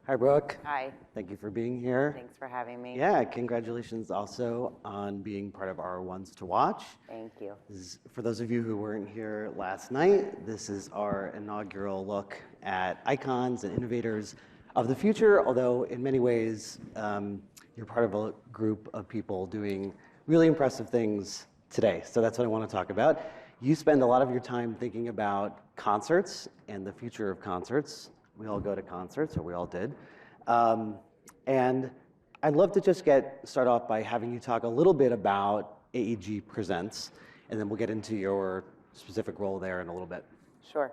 Hi, Brooke. Hi. Thank you for being here. Thanks for having me. Yeah, congratulations also on being part of our Ones to Watch. Thank you. For those of you who weren't here last night, this is our inaugural look at icons and innovators of the future, although in many ways, you're part of a group of people doing really impressive things today. So that's what I want to talk about. You spend a lot of your time thinking about concerts and the future of concerts. We all go to concerts, or we all did. And I'd love to just start off by having you talk a little bit about AEG Presents, and then we'll get into your specific role there in a little bit. Sure.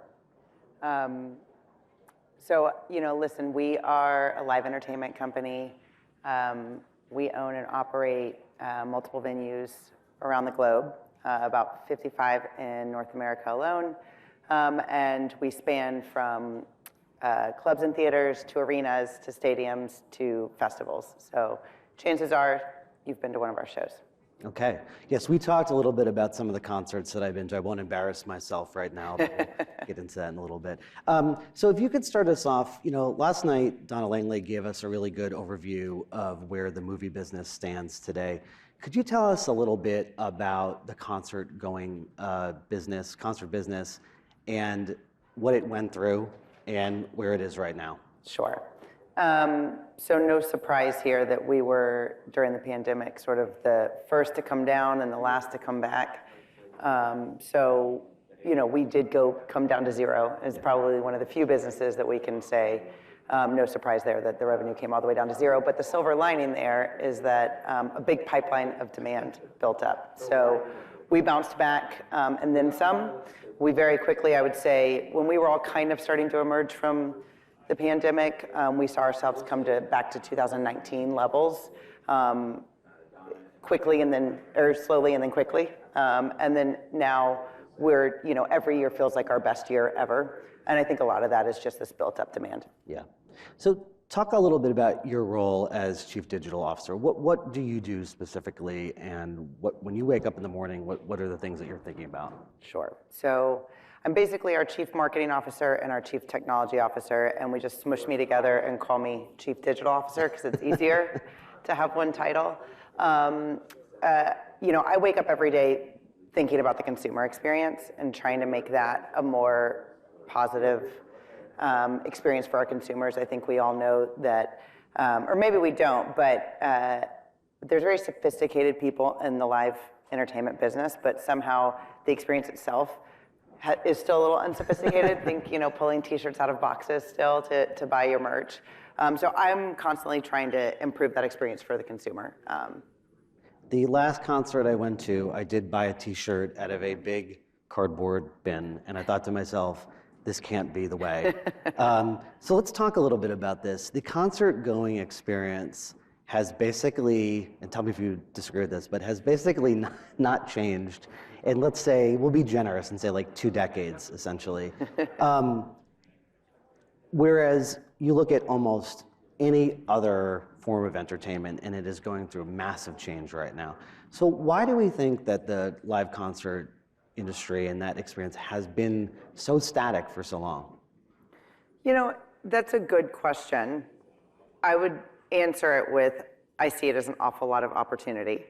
Listen, we are a live entertainment company. We own and operate multiple venues around the globe, about 55 in North America alone. And we span from clubs and theaters to arenas to stadiums to festivals. So chances are you've been to one of our shows. Okay. Yes, we talked a little bit about some of the concerts that I've been to. I won't embarrass myself right now, but we'll get into that in a little bit. So if you could start us off, last night Donna Langley gave us a really good overview of where the movie business stands today. Could you tell us a little bit about the concert business, and what it went through and where it is right now? Sure. So no surprise here that we were, during the pandemic, sort of the first to come down and the last to come back. We did come down to zero. It's probably one of the few businesses that we can say, no surprise there that the revenue came all the way down to zero. But the silver lining there is that a big pipeline of demand built up. So we bounced back and then some. We very quickly, I would say, when we were all kind of starting to emerge from the pandemic, we saw ourselves come back to 2019 levels, slowly and then quickly. And then now we're, every year feels like our best year ever. And I think a lot of that is just this built up demand. Yeah. So talk a little bit about your role as Chief Digital Officer. What do you do specifically, and when you wake up in the morning, what are the things that you're thinking about? Sure. So I'm basically our Chief Marketing Officer and our Chief Technology Officer, and we just smush me together and call me Chief Digital Officer because it's easier to have one title. I wake up every day thinking about the consumer experience and trying to make that a more positive experience for our consumers. I think we all know that, or maybe we don't, but there's very sophisticated people in the live entertainment business, but somehow the experience itself is still a little unsophisticated. Think, pulling t-shirts out of boxes still to buy your merch. So I'm constantly trying to improve that experience for the consumer. The last concert I went to, I did buy a t-shirt out of a big cardboard bin, and I thought to myself, this can't be the way. So let's talk a little bit about this. The concert-going experience has basically, and tell me if you disagree with this, but has basically not changed. And let's say, we'll be generous and say like 2 decades, essentially. Whereas you look at almost any other form of entertainment, and it is going through massive change right now. So why do we think that the live concert industry and that experience has been so static for so long? That's a good question. I would answer it with, I see it as an awful lot of opportunity,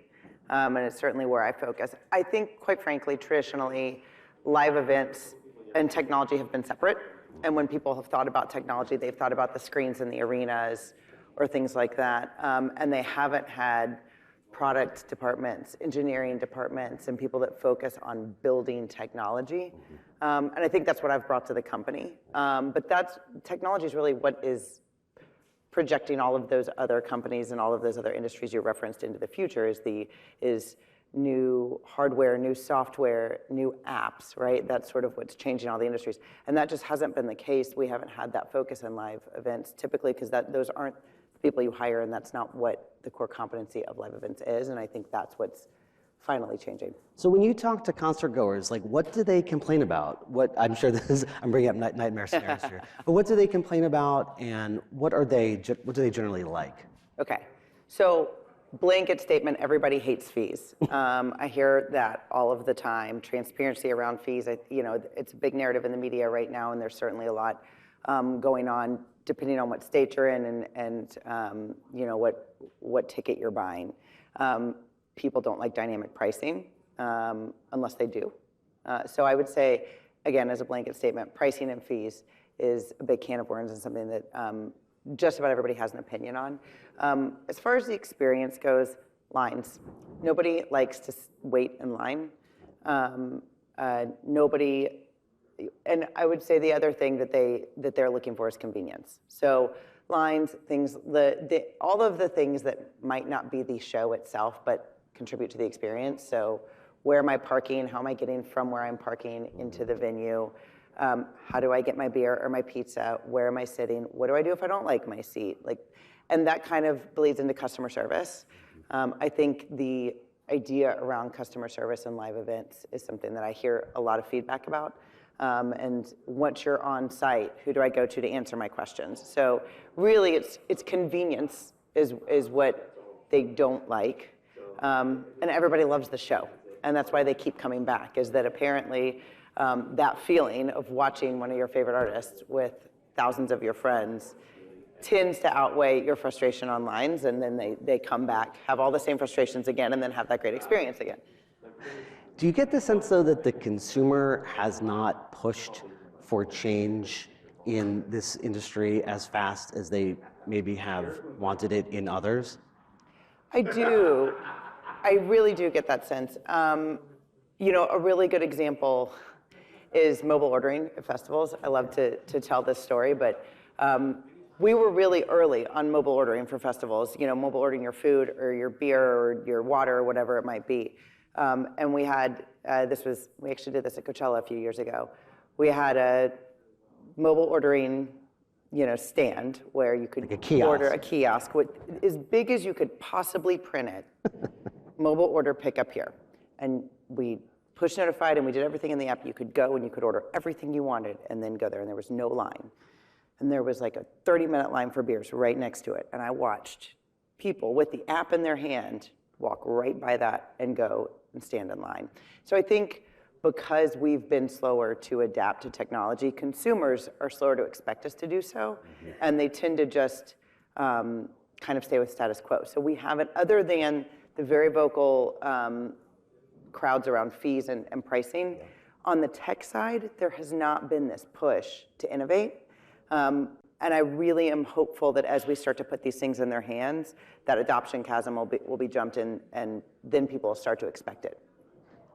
and it's certainly where I focus. I think, quite frankly, traditionally, live events and technology have been separate, and when people have thought about technology, they've thought about the screens in the arenas or things like that, and they haven't had product departments, engineering departments, and people that focus on building technology. And I think that's what I've brought to the company. But technology is really what is projecting all of those other companies and all of those other industries you referenced into the future is new hardware, new software, new apps, right? That's sort of what's changing all the industries. And that just hasn't been the case. We haven't had that focus in live events typically because those aren't the people you hire, and that's not what the core competency of live events is. And I think that's what's finally changing. So when you talk to concert goers, like what do they complain about? I'm sure I'm bringing up nightmare scenarios here, but what do they complain about, and what do they generally like? Okay, so blanket statement, everybody hates fees. I hear that all of the time. Transparency around fees, it's a big narrative in the media right now, and there's certainly a lot going on, depending on what state you're in and you know, what ticket you're buying. People don't like dynamic pricing unless they do. So I would say, again, as a blanket statement, pricing and fees is a big can of worms and something that just about everybody has an opinion on. As far as the experience goes, lines. Nobody likes to wait in line. Nobody, and I would say the other thing that they're looking for is convenience. So lines, things, all of the things that might not be the show itself, but contribute to the experience. So where am I parking? How am I getting from where I'm parking into the venue? How do I get my beer or my pizza? Where am I sitting? What do I do if I don't like my seat? And that kind of bleeds into customer service. I think the idea around customer service and live events is something that I hear a lot of feedback about. And once you're on site, who do I go to answer my questions? So really, it's convenience is what they don't like. And everybody loves the show. And that's why they keep coming back, is that apparently that feeling of watching one of your favorite artists with thousands of your friends tends to outweigh your frustration on lines, and then they come back, have all the same frustrations again, and then have that great experience again. Do you get the sense, though, that the consumer has not pushed for change in this industry as fast as they maybe have wanted it in others? I do. I really do get that sense. You know, a really good example is mobile ordering at festivals. I love to tell this story, but we were really early on mobile ordering for festivals, you know, mobile ordering your food or your beer or your water or whatever it might be. And we had, we actually did this at Coachella a few years ago. We had a mobile ordering, you know, stand where you could order a kiosk, as big as you could possibly print it. Mobile order pickup here. And we push notified and we did everything in the app. You could go and you could order everything you wanted and then go there, and there was no line. And there was like a 30-minute line for beers right next to it. And I watched people with the app in their hand walk right by that and go and stand in line. So I think because we've been slower to adapt to technology, consumers are slower to expect us to do so, and they tend to just kind of stay with status quo. So we haven't, other than the very vocal crowds around fees and pricing, on the tech side, there has not been this push to innovate. And I really am hopeful that as we start to put these things in their hands, that adoption chasm will be jumped in, and then people will start to expect it.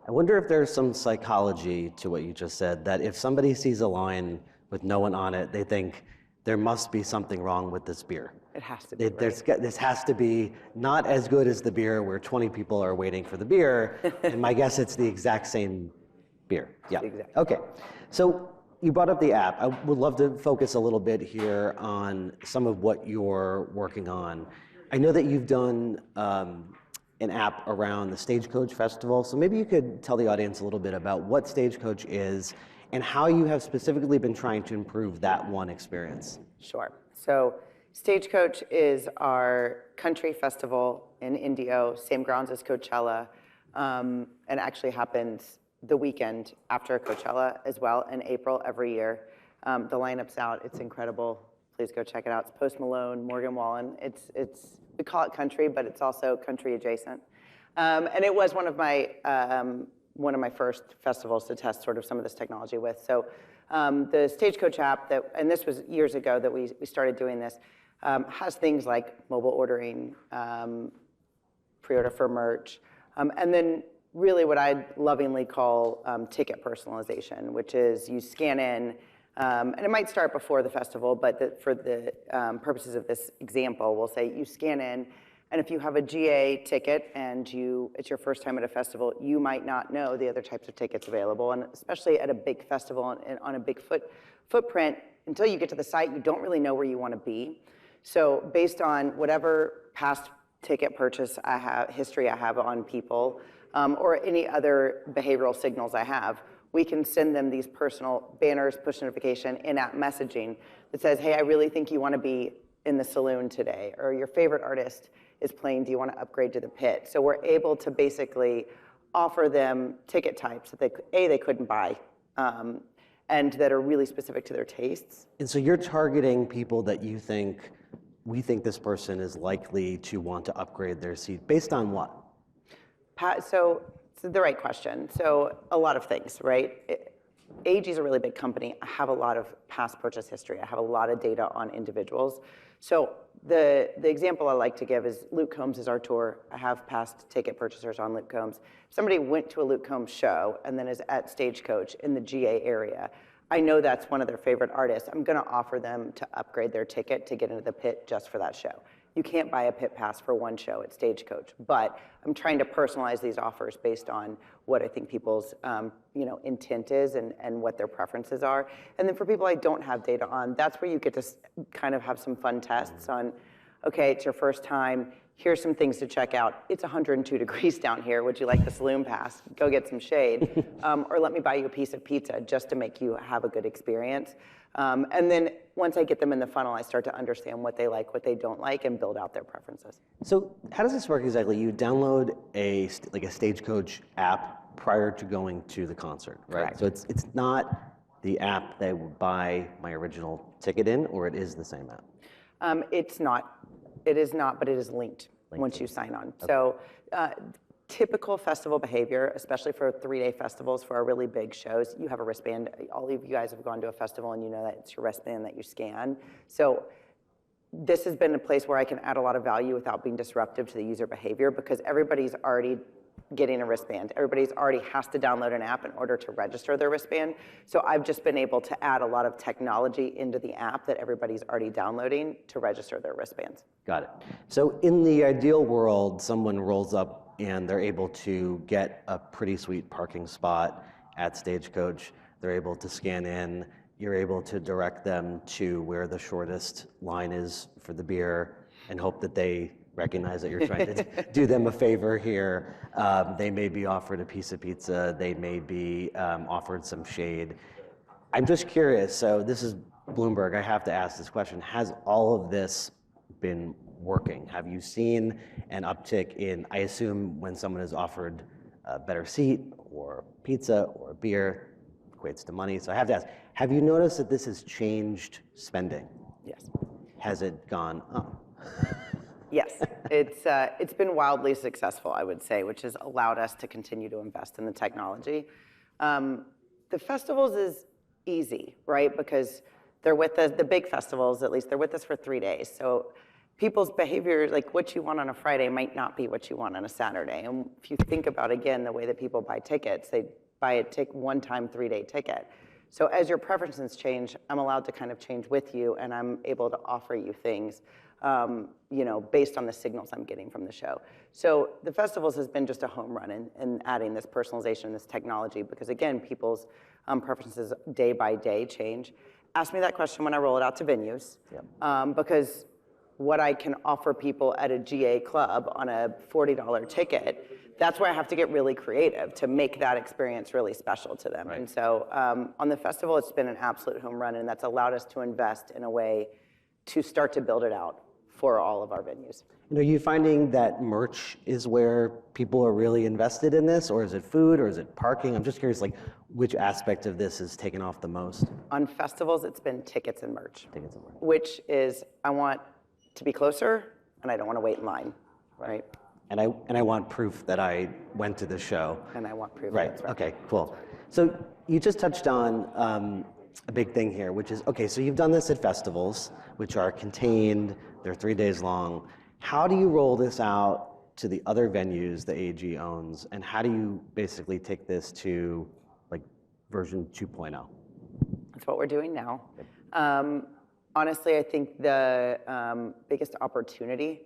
I wonder if there's some psychology to what you just said, that if somebody sees a line with no one on it, they think there must be something wrong with this beer. It has to be. This has to be not as good as the beer where 20 people are waiting for the beer, and my guess it's the exact same beer. Yeah. Exactly. Okay. So you brought up the app. I would love to focus a little bit here on some of what you're working on. I know that you've done an app around the Stagecoach Festival, so maybe you could tell the audience a little bit about what Stagecoach is and how you have specifically been trying to improve that one experience. Sure. So Stagecoach is our country festival in Indio, same grounds as Coachella, and actually happens the weekend after Coachella as well in April every year. The lineup's out, it's incredible. Please go check it out. It's Post Malone, Morgan Wallen. We call it country, but it's also country adjacent. And it was one of my first festivals to test sort of some of this technology with. So the Stagecoach app, and this was years ago that we started doing this, has things like mobile ordering, pre-order for merch, and then really what I lovingly call ticket personalization, which is you scan in, and it might start before the festival, but for the purposes of this example, we'll say you scan in, and if you have a GA ticket and it's your first time at a festival, you might not know the other types of tickets available, and especially at a big festival and on a big footprint, until you get to the site, you don't really know where you want to be. So based on whatever past ticket purchase history I have on people, or any other behavioral signals I have, we can send them these personal banners, push notification, in-app messaging that says, hey, I really think you want to be in the saloon today, or your favorite artist is playing, do you want to upgrade to the pit? So we're able to basically offer them ticket types that they couldn't buy, and that are really specific to their tastes. And so you're targeting people that we think this person is likely to want to upgrade their seat based on what? So it's the right question. So a lot of things, right? AEG is a really big company. I have a lot of past purchase history. I have a lot of data on individuals. So the example I like to give is Luke Combs is our tour. I have past ticket purchasers on Luke Combs. If somebody went to a Luke Combs show and then is at Stagecoach in the GA area, I know that's one of their favorite artists. I'm going to offer them to upgrade their ticket to get into the pit just for that show. You can't buy a pit pass for one show at Stagecoach, but I'm trying to personalize these offers based on what I think people's intent is and what their preferences are. And then for people I don't have data on, that's where you get to kind of have some fun tests on, okay, it's your first time, here's some things to check out. It's 102 degrees down here. Would you like the saloon pass? Go get some shade. Or let me buy you a piece of pizza just to make you have a good experience. And then once I get them in the funnel, I start to understand what they like, what they don't like, and build out their preferences. So how does this work exactly? You download a Stagecoach app prior to going to the concert, right? Correct. So it's not the app that I would buy my original ticket in, or it is the same app? It's not. It is not, but it is linked once you sign on. Okay. So typical festival behavior, especially for 3-day festivals, for our really big shows, you have a wristband. All of you guys have gone to a festival and you know that it's your wristband that you scan. So this has been a place where I can add a lot of value without being disruptive to the user behavior because everybody's already getting a wristband. Everybody's already has to download an app in order to register their wristband. So I've just been able to add a lot of technology into the app that everybody's already downloading to register their wristbands. Got it. So in the ideal world, someone rolls up and they're able to get a pretty sweet parking spot at Stagecoach. They're able to scan in. You're able to direct them to where the shortest line is for the beer and hope that they recognize that you're trying to do them a favor here. They may be offered a piece of pizza. They may be offered some shade. I'm just curious, so this is Bloomberg. I have to ask this question. Has all of this been working? Have you seen an uptick in, I assume when someone is offered a better seat or pizza or beer, equates to money. So I have to ask, have you noticed that this has changed spending? Yes. Has it gone up? Yes, it's been wildly successful, I would say, which has allowed us to continue to invest in the technology. The festivals is easy, right? Because they're with us, the big festivals, at least, they're with us for 3 days. So people's behavior, like what you want on a Friday might not be what you want on a Saturday. And if you think about, again, the way that people buy tickets, they buy a one-time 3-day ticket. So as your preferences change, I'm allowed to kind of change with you, and I'm able to offer you things based on the signals I'm getting from the show. So the festivals has been just a home run in adding this personalization, this technology, because again, people's preferences day by day change. Ask me that question when I roll it out to venues, because what I can offer people at a GA club on a $40 ticket, that's where I have to get really creative to make that experience really special to them. Right. And so on the festival, it's been an absolute home run, and that's allowed us to invest in a way to start to build it out for all of our venues. Are you finding that merch is where people are really invested in this, or is it food, or is it parking? I'm just curious, like, which aspect of this has taken off the most? On festivals, it's been tickets and merch. Tickets and merch. Which is, I want to be closer, and I don't want to wait in line, right? And I want proof that I went to the show. And I want proof. Right. Okay. Cool. So you just touched on a big thing here, which is, okay, so you've done this at festivals, which are contained, they're 3 days long. How do you roll this out to the other venues that AEG owns, and how do you basically take this to like version 2.0? That's what we're doing now. Honestly, I think the biggest opportunity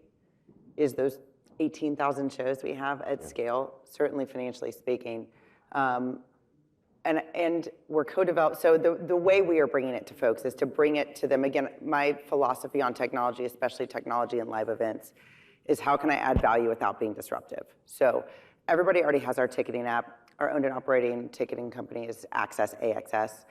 is those 18,000 shows we have at scale, certainly financially speaking. And we're co-developed. So the way we are bringing it to folks is to bring it to them. Again, my philosophy on technology, especially technology and live events, is how can I add value without being disruptive? So everybody already has our ticketing app. Our owned and operating ticketing company is AXS.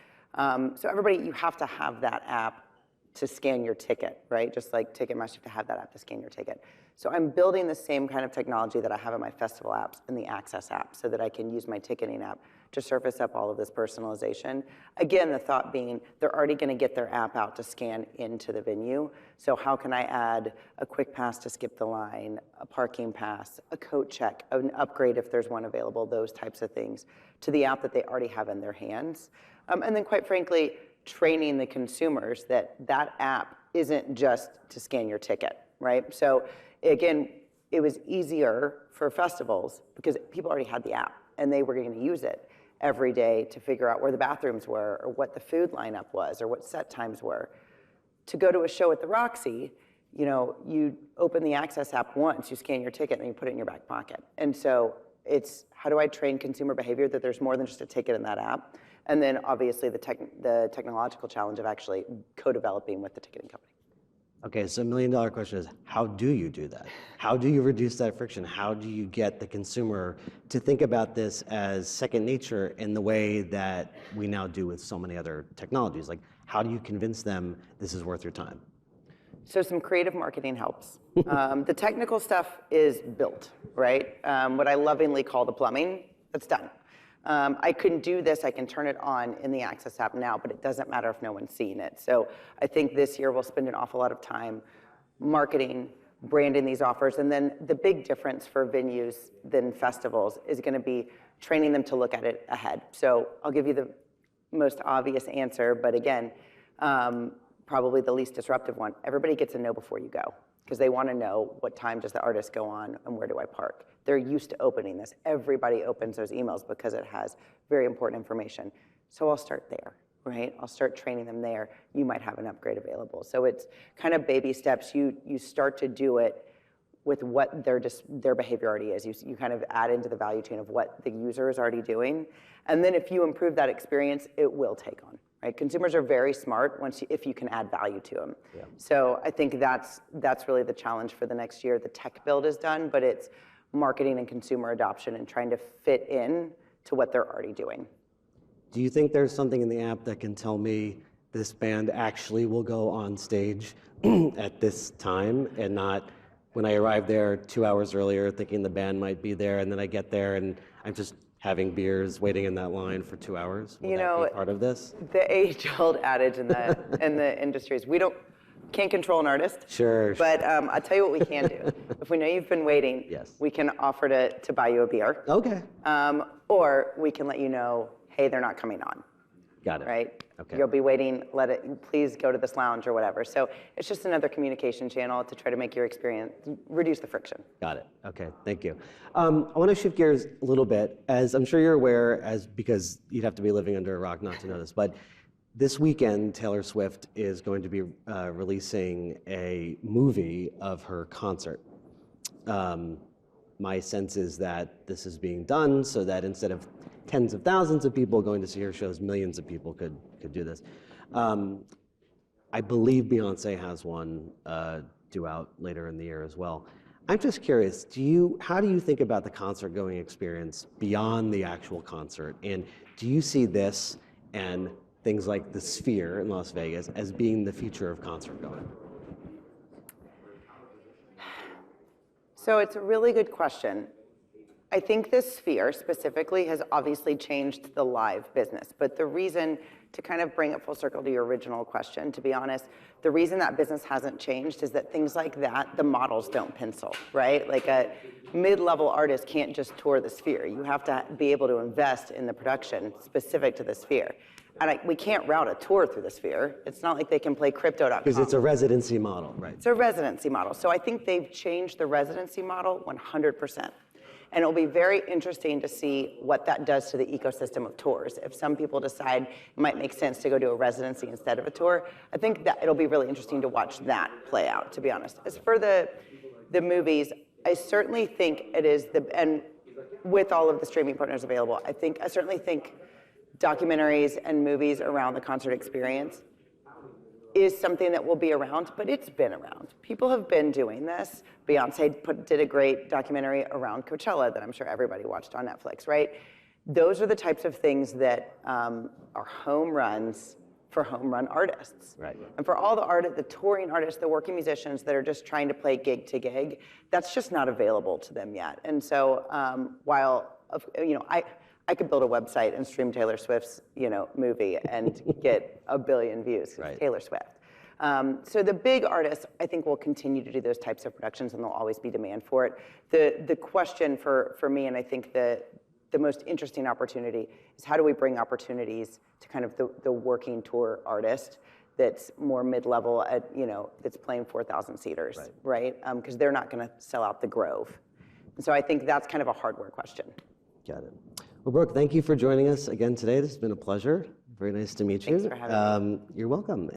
So everybody, you have to have that app to scan your ticket, right? Just like Ticketmaster, you have to have that app to scan your ticket. So I'm building the same kind of technology that I have in my festival apps and the Access app so that I can use my ticketing app to surface up all of this personalization. Again, the thought being they're already going to get their app out to scan into the venue. So how can I add a quick pass to skip the line, a parking pass, a coat check, an upgrade if there's one available, those types of things to the app that they already have in their hands. And then quite frankly, training the consumers that that app isn't just to scan your ticket, right? So again, it was easier for festivals because people already had the app and they were going to use it every day to figure out where the bathrooms were or what the food lineup was or what set times were. To go to a show at the Roxy, you open the Access app once, you scan your ticket, and you put it in your back pocket. And so it's how do I train consumer behavior that there's more than just a ticket in that app? And then obviously the technological challenge of actually co-developing with the ticketing company. Okay, so $1 million question is, how do you do that? How do you reduce that friction? How do you get the consumer to think about this as second nature in the way that we now do with so many other technologies? Like, how do you convince them this is worth your time? So some creative marketing helps. The technical stuff is built, right? What I lovingly call the plumbing, that's done. I can do this, I can turn it on in the Access app now, but it doesn't matter if no one's seeing it. So I think this year we'll spend an awful lot of time marketing, branding these offers, and then the big difference for venues than festivals is gonna be training them to look at it ahead. So I'll give you the most obvious answer, but again, probably the least disruptive one. Everybody gets a know before you go, because they wanna know what time does the artist go on and where do I park. They're used to opening this. Everybody opens those emails because it has very important information. So I'll start there, right? I'll start training them there. You might have an upgrade available. So it's kind of baby steps. You start to do it with what their behavior already is. You kind of add into the value chain of what the user is already doing. And then if you improve that experience, it will take on. Right? Consumers are very smart if you can add value to them. Yeah. So I think that's really the challenge for the next year. The tech build is done, but it's marketing and consumer adoption and trying to fit in to what they're already doing. Do you think there's something in the app that can tell me this band actually will go on stage at this time and not when I arrive there 2 hours earlier thinking the band might be there and then I get there and I'm just having beers waiting in that line for 2 hours? Will that be part of this? The age-old adage in the industry is can't control an artist. Sure. But I'll tell you what we can do. If we know you've been waiting, yes, we can offer to buy you a beer. Okay. Or we can let you know, hey, they're not coming on. Got it. Right? Okay. You'll be waiting, please go to this lounge or whatever. So it's just another communication channel to try to make your experience, reduce the friction. Got it. Okay, thank you. I want to shift gears a little bit. As I'm sure you're aware, because you'd have to be living under a rock not to know this, but this weekend, Taylor Swift is going to be releasing a movie of her concert. My sense is that this is being done so that instead of tens of thousands of people going to see her shows, millions of people could do this. I believe Beyonce has one due out later in the year as well. I'm just curious, how do you think about the concert going experience beyond the actual concert? And do you see this and things like the Sphere in Las Vegas as being the future of concert going? So it's a really good question. I think this Sphere specifically has obviously changed the live business, but the reason, to kind of bring it full circle to your original question, to be honest, the reason that business hasn't changed is that things like that, the models don't pencil, right? Like a mid-level artist can't just tour the Sphere. You have to be able to invest in the production specific to the Sphere. And we can't route a tour through the Sphere. It's not like they can play crypto.com. Because it's a residency model, right? It's a residency model. So I think they've changed the residency model 100%. And it'll be very interesting to see what that does to the ecosystem of tours. If some people decide it might make sense to go do a residency instead of a tour, I think that it'll be really interesting to watch that play out, to be honest. As for the movies, I certainly think it is and with all of the streaming partners available, I certainly think documentaries and movies around the concert experience is something that will be around, but it's been around. People have been doing this. Beyonce did a great documentary around Coachella that I'm sure everybody watched on Netflix, right? Those are the types of things that are home runs for home run artists. Right. And for all the touring artists, the working musicians that are just trying to play gig to gig, that's just not available to them yet. And so while, I could build a website and stream Taylor Swift's, movie and get 1 billion views. Right. Taylor Swift. So the big artists, I think, will continue to do those types of productions, and there'll always be demand for it. The question for me, and I think the most interesting opportunity, is how do we bring opportunities to kind of the working tour artist that's more mid-level that's playing 4,000 seaters, right? Because they're not going to sell out the Grove. And so I think that's kind of a hardware question. Got it. Well, Brooke, thank you for joining us again today. This has been a pleasure. Very nice to meet you. Thanks for having me. You're welcome.